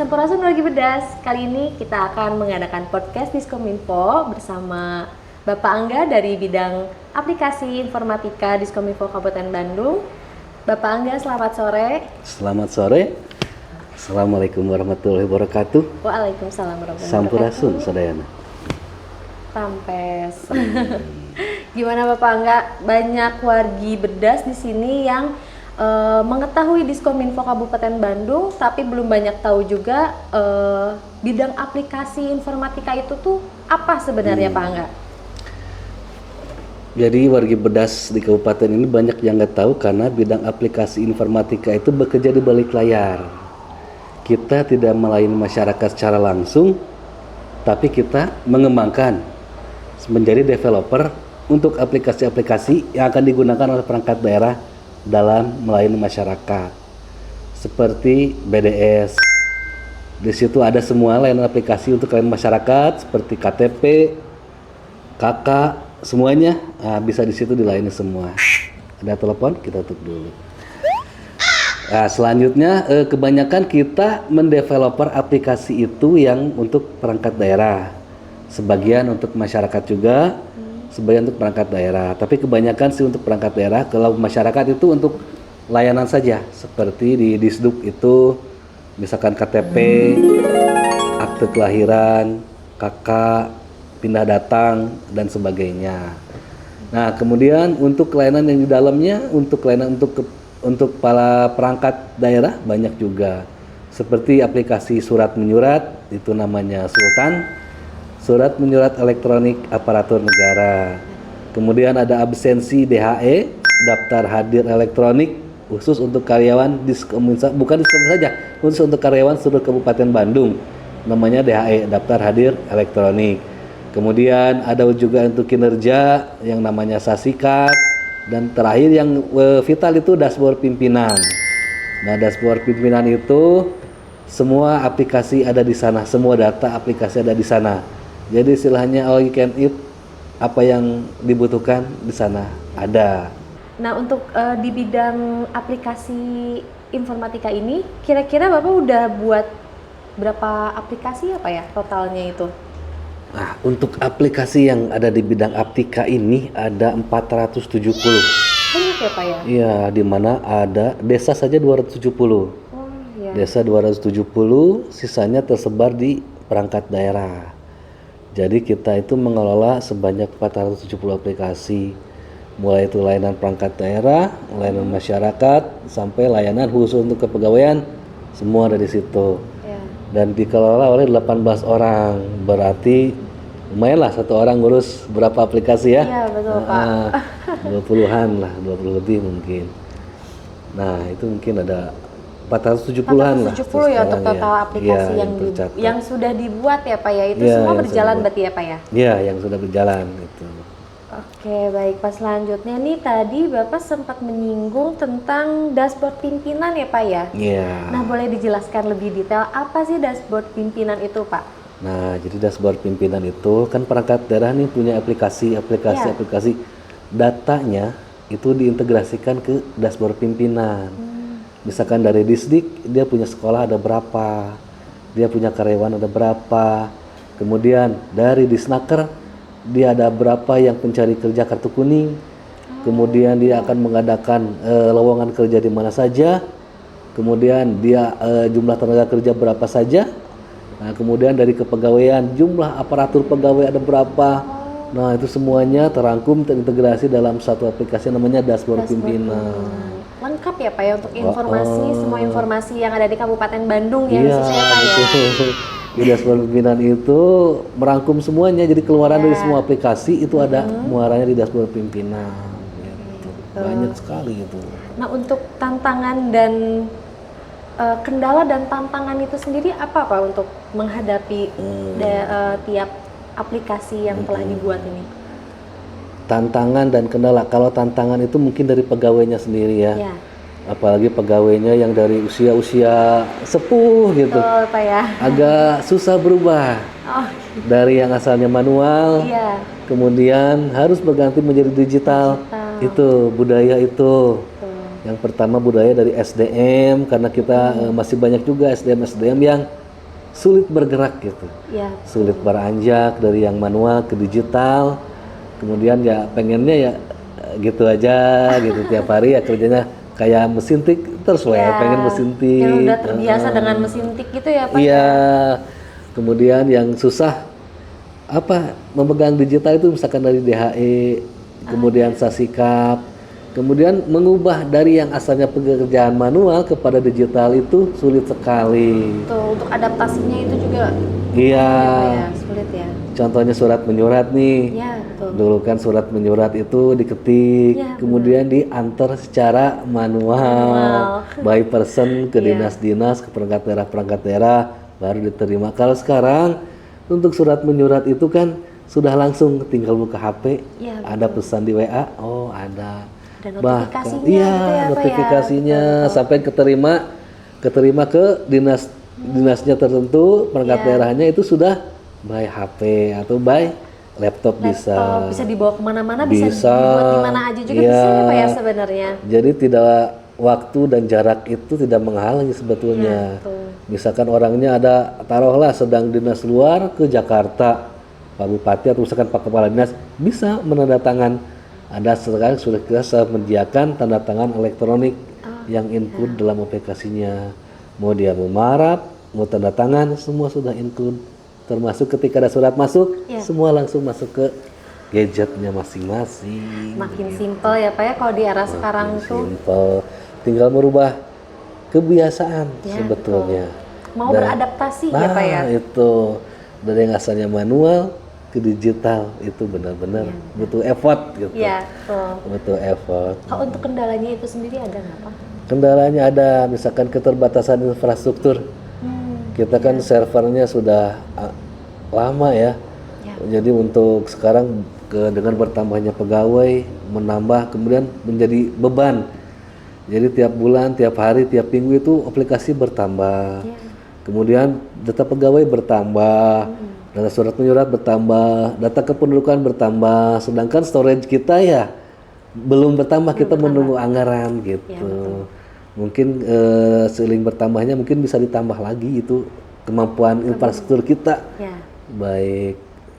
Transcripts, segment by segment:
Sampurasun Wargi Bedas. Kali ini kita akan mengadakan podcast Diskominfo bersama Bapak Angga dari bidang aplikasi informatika Diskominfo Kabupaten Bandung. Bapak Angga, selamat sore. Selamat sore. Assalamualaikum warahmatullahi wabarakatuh. Waalaikumsalam warahmatullahi wabarakatuh. Sampurasun, sadayana. Tampes. Gimana Bapak Angga? Banyak wargi bedas di sini yang mengetahui Diskominfo Kabupaten Bandung, tapi belum banyak tahu juga bidang aplikasi informatika itu tuh apa sebenarnya Pak Angga? Jadi wargi bedas di kabupaten ini banyak yang nggak tahu karena bidang aplikasi informatika itu bekerja di balik layar. Kita tidak melayani masyarakat secara langsung, tapi kita mengembangkan menjadi developer untuk aplikasi-aplikasi yang akan digunakan oleh perangkat daerah dalam melayani masyarakat. Seperti BDS. Di situ ada semua layanan aplikasi untuk layanan masyarakat seperti KTP, KK, semuanya bisa di situ dilayani semua. Ada telepon, kita tutup dulu. Nah, selanjutnya kebanyakan kita mendeveloper aplikasi itu yang untuk perangkat daerah. Sebagian untuk masyarakat juga, sebagian untuk perangkat daerah. Tapi kebanyakan sih untuk perangkat daerah. Kalau masyarakat itu untuk layanan saja. Seperti di Disduk itu, misalkan KTP, akte kelahiran, KK, pindah datang, dan sebagainya. Nah, kemudian untuk layanan yang di dalamnya, untuk layanan untuk para perangkat daerah banyak juga. Seperti aplikasi surat menyurat, itu namanya Sultan. Surat menyurat elektronik aparatur negara. Kemudian ada absensi DHE, daftar hadir elektronik, khusus untuk karyawan Diskominfo, bukan Diskominfo saja, khusus untuk karyawan seluruh Kabupaten Bandung. Namanya DHE, daftar hadir elektronik. Kemudian ada juga untuk kinerja yang namanya Sasikat, dan terakhir yang vital itu dashboard pimpinan. Nah, dashboard pimpinan itu semua aplikasi ada di sana, semua data aplikasi ada di sana. Jadi istilahnya all you can eat, apa yang dibutuhkan di sana ada. Nah, untuk di bidang aplikasi informatika ini, kira-kira Bapak udah buat berapa aplikasi apa ya totalnya itu? Nah, untuk aplikasi yang ada di bidang aptika ini ada 470. Banyak ya Pak ya? Iya, di mana ada desa saja 270. Oh iya. Desa 270, sisanya tersebar di perangkat daerah. Jadi kita itu mengelola sebanyak 470 aplikasi. Mulai itu layanan perangkat daerah, layanan masyarakat, sampai layanan khusus untuk kepegawaian, semua ada di situ. Dan dikelola oleh 18 orang, berarti lumayan lah satu orang ngurus berapa aplikasi ya? Iya betul Pak. 20-an lah, 20 lebih mungkin. Nah itu mungkin ada 470-an lah. 470 ya untuk total aplikasi yang sudah dibuat ya Pak ya, itu semua berjalan berarti ya Pak ya? Iya yang sudah berjalan itu. Oke baik Pak, selanjutnya nih tadi Bapak sempat menyinggung tentang dashboard pimpinan ya Pak ya? Iya. Nah boleh dijelaskan lebih detail apa sih dashboard pimpinan itu Pak? Nah jadi dashboard pimpinan itu kan perangkat daerah nih punya aplikasi datanya itu diintegrasikan ke dashboard pimpinan. Misalkan dari Disdik dia punya sekolah ada berapa, dia punya karyawan ada berapa, kemudian dari Disnaker dia ada berapa yang pencari kerja kartu kuning, kemudian dia akan mengadakan lowongan kerja di mana saja, kemudian dia jumlah tenaga kerja berapa saja, nah kemudian dari kepegawaian jumlah aparatur pegawai ada berapa, nah itu semuanya terangkum terintegrasi dalam satu aplikasi namanya dashboard pimpinan. Lengkap ya Pak ya untuk informasi, semua informasi yang ada di Kabupaten Bandung ya khususnya Pak ya. Di dashboard pimpinan itu merangkum semuanya, jadi keluaran dari semua aplikasi itu ada muaranya di dashboard pimpinan. Gitu. Banyak sekali itu. Nah untuk tantangan dan kendala dan tantangan itu sendiri apa Pak untuk menghadapi tiap aplikasi yang telah dibuat ini? Tantangan dan kendala, kalau tantangan itu mungkin dari pegawainya sendiri ya. Apalagi pegawainya yang dari usia sepuh gitu, Pak ya. agak susah berubah dari yang asalnya manual, kemudian harus berganti menjadi digital. Itu budaya itu. Yang pertama budaya dari SDM, karena kita masih banyak juga SDM yang sulit bergerak gitu, Ya. sulit beranjak dari yang manual ke digital. Kemudian ya pengennya ya gitu aja gitu tiap hari ya kerjanya kayak mesin tik terus lah ya, pengen mesin tik. Yang udah terbiasa dengan mesin tik gitu ya Pak? Iya. Kemudian yang susah apa memegang digital itu misalkan dari DHE, kemudian Sasikap, kemudian mengubah dari yang asalnya pekerjaan manual kepada digital itu sulit sekali. Tuh, untuk adaptasinya itu juga Iya. ya, sulit ya. Contohnya surat menyurat nih. Ya, betul. Dulu kan surat menyurat itu diketik, Ya, kemudian diantar secara manual, by person ke dinas-dinas, ke perangkat daerah, baru diterima. Kalau sekarang untuk surat menyurat itu kan sudah langsung tinggal buka HP, Ya, ada pesan di WA, oh ada. Dan Bahkan notifikasinya iya, gitu ya, Pak ya? notifikasinya sampai keterima ke dinasnya tertentu, perangkat daerahnya itu sudah by HP atau by laptop bisa. Bisa dibawa kemana-mana, bisa dibuat di mana aja juga Iya. bisa ya Pak ya sebenarnya. Jadi tidak waktu dan jarak itu tidak menghalangi sebetulnya. Betul. Misalkan orangnya ada taruhlah sedang dinas luar ke Jakarta, Pak Bupati atau misalkan Pak Kepala Dinas bisa menandatangan. Ada sekarang sudah kita menyediakan tanda tangan elektronik yang include dalam aplikasinya. Mau dia memarap, mau tanda tangan, semua sudah include. Termasuk ketika ada surat masuk, semua langsung masuk ke gadgetnya masing-masing. Makin simpel ya Pak ya kalau di era sekarang tuh. Simple, tinggal merubah kebiasaan sebetulnya. Mau beradaptasi ya Pak ya. Itu dari yang asalnya manual ke digital itu benar-benar butuh effort gitu. Iya, betul. Butuh effort. Kalau untuk kendalanya itu sendiri ada nggak Pak? Kendalanya ada misalkan keterbatasan infrastruktur. Kita kan servernya sudah lama ya. Jadi untuk sekarang dengan bertambahnya pegawai menambah kemudian menjadi beban. Jadi tiap bulan, tiap hari, tiap minggu itu aplikasi bertambah. Kemudian data pegawai bertambah, data surat menyurat bertambah, data kependudukan bertambah. Sedangkan storage kita ya belum bertambah, kita menunggu anggaran gitu. Mungkin seiring bertambahnya mungkin bisa ditambah lagi itu kemampuan infrastruktur kita, baik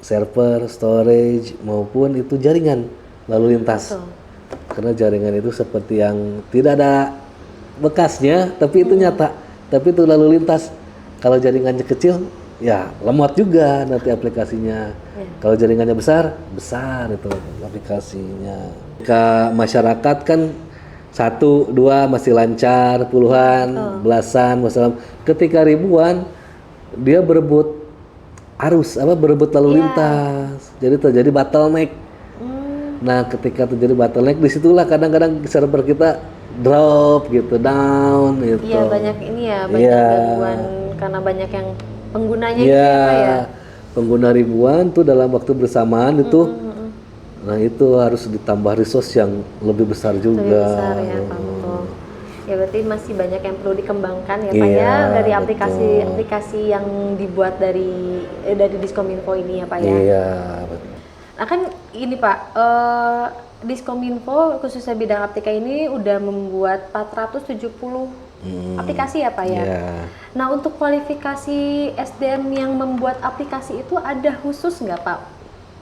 server, storage maupun itu jaringan lalu lintas. Karena jaringan itu seperti yang tidak ada bekasnya, tapi itu nyata, tapi itu lalu lintas. Kalau jaringannya kecil, ya lemot juga nanti aplikasinya. Kalau jaringannya besar, besar itu aplikasinya. Ke masyarakat kan 1, 2 masih lancar, puluhan, belasan, masalah. Ketika ribuan, dia berebut berebut lalu lintas. Jadi terjadi bottleneck. Nah, ketika terjadi bottleneck, disitulah kadang-kadang server kita drop gitu, down gitu. Iya, banyak ini ya, banyak gangguan karena banyak yang penggunanya gitu ya Pak ya. Pengguna ribuan tuh dalam waktu bersamaan itu. Nah, itu harus ditambah resource yang lebih besar juga. Lebih besar ya Pak, betul. Ya berarti masih banyak yang perlu dikembangkan ya Pak ya dari aplikasi-aplikasi yang dibuat dari Diskominfo ini ya Pak ya. Iya, betul. Nah kan ini Pak, Diskominfo khususnya bidang aptika ini udah membuat 470 aplikasi ya Pak ya. Nah untuk kualifikasi SDM yang membuat aplikasi itu ada khusus nggak Pak?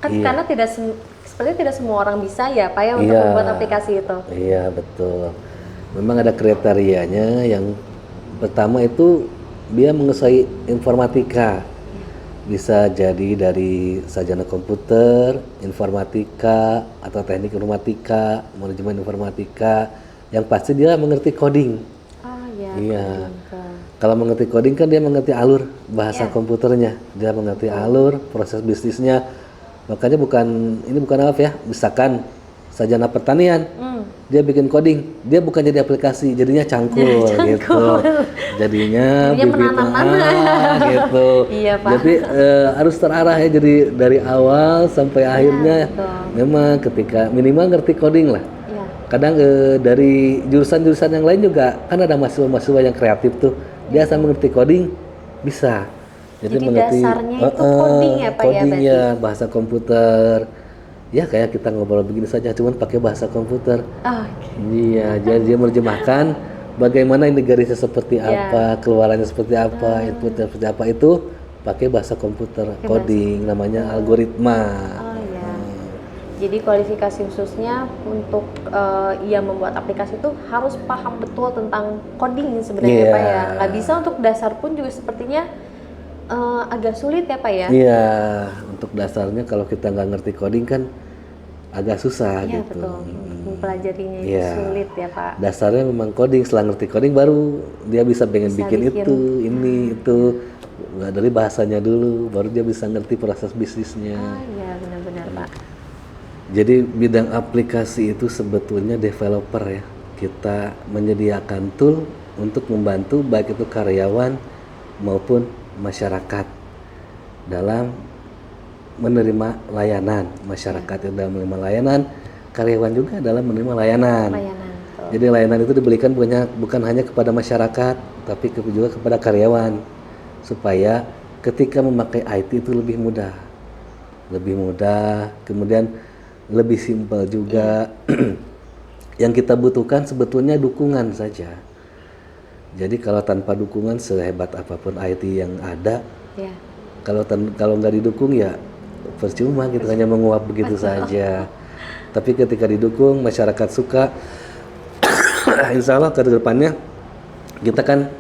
Kan karena sepertinya tidak semua orang bisa ya Pak ya untuk membuat aplikasi itu. Iya betul. Memang ada kriterianya. Yang pertama itu dia menguasai informatika. Bisa jadi dari sarjana komputer, informatika, atau teknik informatika, manajemen informatika. Yang pasti dia mengerti coding. Iya. Kalau mengerti coding kan dia mengerti alur bahasa komputernya. Dia mengerti alur proses bisnisnya. Makanya ini bukan apa ya, misalkan sarjana pertanian, dia bikin coding, dia bukan jadi aplikasi, jadinya cangkul gitu. Jadinya bibit gitu. Iya, Pak. Jadi harus terarah ya, jadi dari awal sampai akhirnya memang ketika minimal ngerti coding lah. Kadang dari jurusan-jurusan yang lain juga kan ada mahasiswa-mahasiswa yang kreatif tuh, dia asal mengerti coding bisa. Jadi mengerti dasarnya itu coding ya Pak codingnya, bahasa komputer. Ya kayak kita ngobrol begini saja, cuman pakai bahasa komputer. Iya, dia menerjemahkan bagaimana ini garisnya seperti Ya. apa, keluarannya seperti apa, inputnya seperti apa, itu pakai bahasa komputer, coding, namanya algoritma. Oh ya. Jadi kualifikasi khususnya untuk ia membuat aplikasi itu harus paham betul tentang coding sebenarnya Iya. Pak ya. Nggak bisa untuk dasar pun juga sepertinya agak sulit ya Pak ya. Iya, untuk dasarnya kalau kita nggak ngerti coding kan agak susah Iya gitu. betul. Mempelajarinya itu Iya. sulit ya Pak. Dasarnya memang coding, setelah ngerti coding baru dia bisa pengen bikin itu, ini, itu. Nggak, dari bahasanya dulu, baru dia bisa ngerti proses bisnisnya. Oh iya benar-benar Pak. Jadi bidang aplikasi itu sebetulnya developer ya. Kita menyediakan tool untuk membantu baik itu karyawan maupun masyarakat dalam menerima layanan. Masyarakat itu dalam menerima layanan, karyawan juga dalam menerima layanan. Layanan. Betul. Jadi layanan itu diberikan bukan hanya kepada masyarakat, tapi juga kepada karyawan, supaya ketika memakai IT itu lebih mudah, kemudian lebih simpel juga. Yang kita butuhkan sebetulnya dukungan saja. Jadi kalau tanpa dukungan sehebat apapun IT yang ada, Ya. kalau nggak didukung ya percuma, kita hanya menguap begitu saja. Tapi ketika didukung, masyarakat suka, insya Allah ke depannya kita kan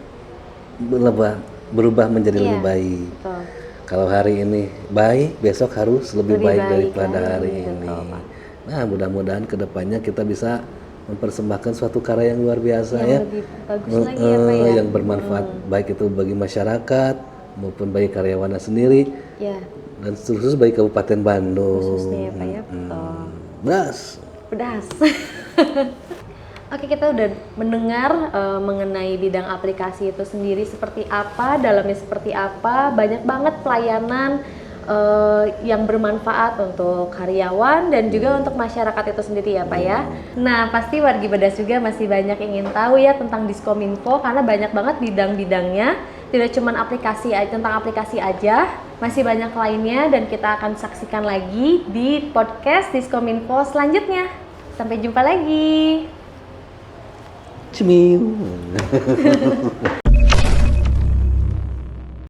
berubah menjadi lebih baik. Betul. Kalau hari ini baik, besok harus lebih baik daripada lagi, hari betul, ini. Pak. Nah, mudah-mudahan ke depannya kita bisa mempersembahkan suatu karya yang luar biasa Yang ya. lebih bagus lagi ya Pak ya. Yang bermanfaat baik itu bagi masyarakat maupun bagi karyawannya sendiri, Ya. dan khusus bagi Kabupaten Bandung. Khususnya ya Pak ya. Betul. Bas. Pedas. Oke, kita udah mendengar mengenai bidang aplikasi itu sendiri seperti apa, dalamnya seperti apa, banyak banget pelayanan yang bermanfaat untuk karyawan dan juga untuk masyarakat itu sendiri ya Pak ya. Nah, pasti wargi Bedas juga masih banyak ingin tahu ya tentang Diskominfo karena banyak banget bidang-bidangnya, tidak cuma tentang aplikasi aja, masih banyak lainnya dan kita akan saksikan lagi di podcast Diskominfo selanjutnya. Sampai jumpa lagi. Cemiu.